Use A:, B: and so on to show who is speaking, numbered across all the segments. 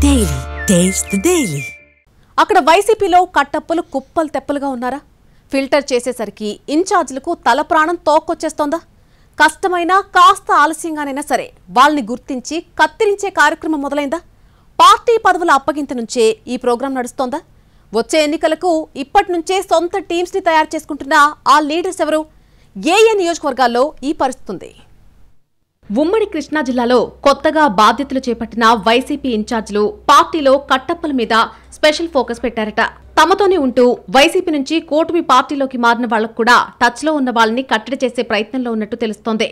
A: Daily taste the daily.
B: అక్కడ వైసీపీలో కట్టప్పలు కుప్పలు తెప్పలుగా ఉన్నారా? ఫిల్టర్ చేసేసరికి ఇన్ఛార్జీలకు తల ప్రాణం తోక్కొచ్చేస్తోందా? కష్టమైనా కాస్త ఆలస్యంగానైనా సరే వాళ్ళని గుర్తించి కత్తిరించే కార్యక్రమం మొదలైందా? పార్టీ పదవుల అప్పగింత నుంచే ఈ ప్రోగ్రాం నడుస్తోందా? వచ్చే ఎన్నికలకు ఇప్పటి నుంచే సొంత టీమ్స్ ని తయారు చేసుకుంటున్న ఆ లీడర్స్ ఎవరు? ఏ నియోజకవర్గాల్లో ఈ పరిస్థితి ఉంది? ఉమ్మడి కృష్ణా జిల్లాలో కొత్తగా బాధ్యతలు చేపట్టిన వైసీపీ ఇన్ఛార్జీలు పార్టీలో కట్టప్పల మీద స్పెషల్ ఫోకస్ పెట్టారట. తమతోనే ఉంటూ వైసీపీ నుంచి కూటమి పార్టీలోకి మారిన వాళ్లకు కూడా టచ్ లో ఉన్న వాళ్ళని కట్టడి చేసే ప్రయత్నంలో ఉన్నట్టు తెలుస్తోంది.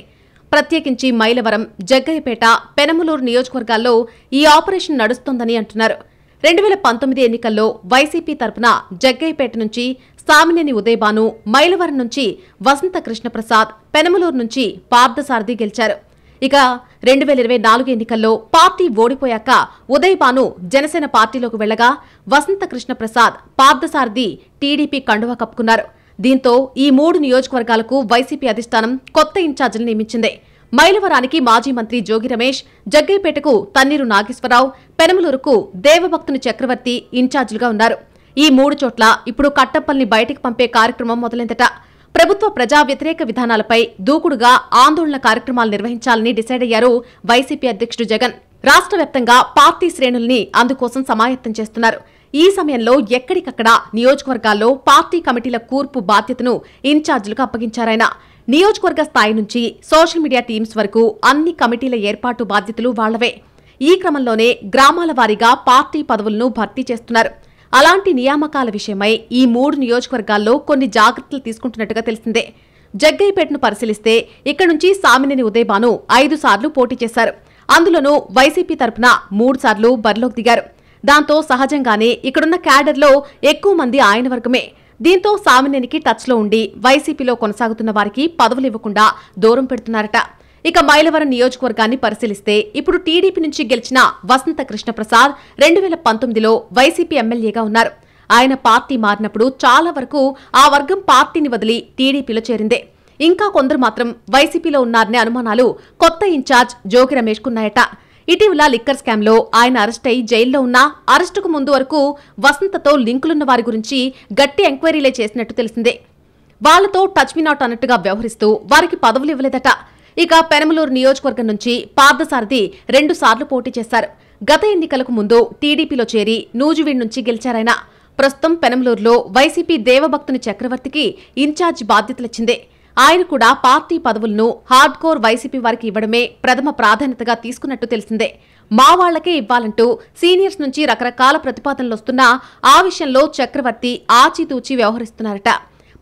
B: ప్రత్యేకించి మైలవరం, జగ్గయ్యపేట, పెనమలూరు నియోజకవర్గాల్లో ఈ ఆపరేషన్ నడుస్తోందని అంటున్నారు. 2019 ఎన్నికల్లో వైసీపీ తరపున జగ్గయ్యపేట నుంచి సామినేని ఉదయభాను, మైలవరం నుంచి వసంత కృష్ణప్రసాద్, పెనమలూరు నుంచి పార్థసారథి గెలిచారు. ఇక 2024 ఎన్నికల్లో పార్టీ ఓడిపోయాక ఉదయభాను జనసేన పార్టీలోకి వెళ్లగా వసంత కృష్ణప్రసాద్, పార్థసారథి టీడీపీ కండువా కప్పుకున్నారు. దీంతో ఈ 3 నియోజకవర్గాలకు వైసీపీ అధిష్టానం కొత్త ఇన్ఛార్జీలు నియమించింది. మైలవరానికి మాజీ మంత్రి జోగి రమేష్, జగ్గయ్యపేటకు తన్నీరు నాగేశ్వరరావు, పెనమలూరుకు దేవభక్తుని చక్రవర్తి ఇన్ఛార్జీలుగా ఉన్నారు. ఈ 3 చోట్ల ఇప్పుడు కట్టప్పల్ని బయటికి పంపే కార్యక్రమం మొదలైందట. ప్రభుత్వ ప్రజా వ్యతిరేక విధానాలపై దూకుడుగా ఆందోళన కార్యక్రమాలు నిర్వహించాలని డిసైడ్ అయ్యారు వైసీపీ అధ్యక్షుడు జగన్. రాష్ట్ర వ్యాప్తంగా పార్టీ శ్రేణుల్ని అందుకోసం సమాయత్తం చేస్తున్నారు. ఈ సమయంలో ఎక్కడికక్కడ నియోజకవర్గాల్లో పార్టీ కమిటీల కూర్పు బాధ్యతను ఇన్ఛార్జీలకు అప్పగించారాయన. నియోజకవర్గ స్థాయి నుంచి సోషల్ మీడియా టీమ్స్ వరకు అన్ని కమిటీల ఏర్పాటు బాధ్యతలు వాళ్లవే. ఈ క్రమంలోనే గ్రామాల వారీగా పార్టీ పదవులను భర్తీ చేస్తున్నారు. అలాంటి నియామకాల విషయమై ఈ 3 నియోజకవర్గాల్లో కొన్ని జాగ్రత్తలు తీసుకుంటున్నట్టుగా తెలిసిందే. జగ్గయ్యపేటను పరిశీలిస్తే ఇక్కడ నుంచి సామినేని ఉదయభాను 5 సార్లు పోటీ చేశారు. అందులోనూ వైసీపీ తరపున 3 సార్లు బరిలోకి దిగారు. దాంతో సహజంగానే ఇక్కడున్న క్యాడర్లో ఎక్కువ మంది ఆయన వర్గమే. దీంతో సామినేనికి టచ్లో ఉండి వైసీపీలో కొనసాగుతున్న వారికి పదవులు ఇవ్వకుండా దూరం పెడుతున్నారట. ఇక మైలవరం నియోజకవర్గాన్ని పరిశీలిస్తే ఇప్పుడు టీడీపీ నుంచి గెలిచిన వసంత కృష్ణప్రసాద్ 2019లో వైసీపీ ఎమ్మెల్యేగా ఉన్నారు. ఆయన పార్టీ మారినప్పుడు చాలా వరకు ఆ వర్గం పార్టీని వదిలి టీడీపీలో చేరిందే. ఇంకా కొందరు మాత్రం వైసీపీలో ఉన్నారనే అనుమానాలు కొత్త ఇన్ఛార్జ్ జోగి రమేష్కున్నాయట. ఇటీవల లిక్కర్ స్కామ్లో ఆయన అరెస్ట్ అయి జైల్లో ఉన్నా అరెస్టుకు ముందు వరకు వసంతతో లింకులున్న వారి గురించి గట్టి ఎంక్వైరీలే చేసినట్టు తెలిసిందే. వాళ్లతో టచ్ మీ నాట్ అన్నట్టుగా వ్యవహరిస్తూ వారికి పదవులు ఇవ్వలేదట. ఇక పెనమలూరు నియోజకవర్గం నుంచి పార్థసారథి 2 సార్లు పోటీ చేశారు. గత ఎన్నికలకు ముందు టీడీపీలో చేరి నూజివీడ్ నుంచి గెలిచారాయన. ప్రస్తుతం పెనమలూరులో వైసీపీ దేవభక్తుని చక్రవర్తికి ఇన్ఛార్జ్ బాధ్యతలిచ్చిందే. ఆయన కూడా పార్టీ పదవులను హార్డ్ కోర్ వైసీపీ వారికి ఇవ్వడమే ప్రథమ ప్రాధాన్యతగా తీసుకున్నట్టు తెలిసిందే. మా వాళ్లకే ఇవ్వాలంటూ సీనియర్స్ నుంచి రకరకాల ప్రతిపాదనలొస్తున్నా ఆ విషయంలో చక్రవర్తి ఆచితూచి వ్యవహరిస్తున్నారట.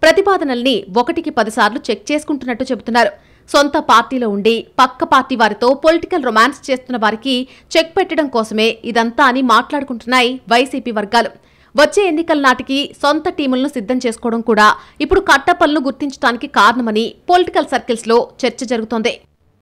B: ప్రతిపాదనల్ని 1కి 10 సార్లు చెక్ చేసుకుంటున్నట్టు చెబుతున్నారు. సొంత పార్టీలో ఉండి పక్క పార్టీ వారితో పొలిటికల్ రొమాన్స్ చేస్తున్న వారికి చెక్ పెట్టడం కోసమే ఇదంతా అని మాట్లాడుకుంటున్నాయి వైసీపీ వర్గాలు. వచ్చే ఎన్నికల నాటికి సొంత టీములను సిద్ధం చేసుకోవడం కూడా ఇప్పుడు కట్టప్పలను గుర్తించడానికి కారణమని పొలిటికల్ సర్కిల్స్ లో చర్చ జరుగుతోంది.